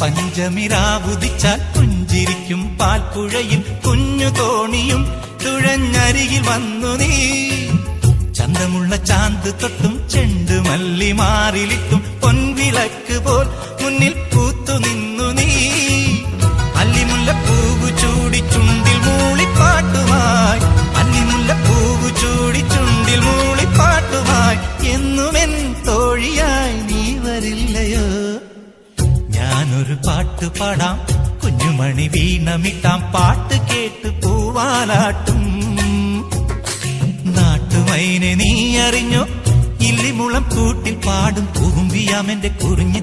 പഞ്ചമിരാവുദിച്ചാൽ പുഞ്ചിരിക്കും പാൽപ്പുഴയിൽ കുഞ്ഞു തോണിയും തുഴഞ്ഞരികിൽ വന്നു നീ. ചന്തമുള്ള ചാന്ത് തൊട്ടും ചെണ്ടുമല്ലി മാറിലിട്ടും പൊൻവിളക്ക് പോൽ മുന്നിൽ പൂത്തു നിന്നു നീ. അല്ലിമുല്ലപ്പൂവ് ചൂടി ചുണ്ടിൽ മൂളിപ്പാട്ടുമായി, അല്ലിമുല്ലപ്പൂവ് ചൂടി ചുണ്ടിൽ മൂളിപ്പാട്ടുമായി എന്നുമെൻ തോഴിയായി നീ വരില്ലയോ? ഞാനൊരു പാട്ട് പാടാം, കുഞ്ഞുമണി വീണമിട്ടാം, പാട്ട് കേട്ട് പൂവാലാട്ടും. നാട്ടുമൈനെ നീ അറിഞ്ഞോ? ഇല്ലിമുളം കൂട്ടിൽ പാടും പൂമ്പിയാമെന്റെ കുറിഞ്ഞി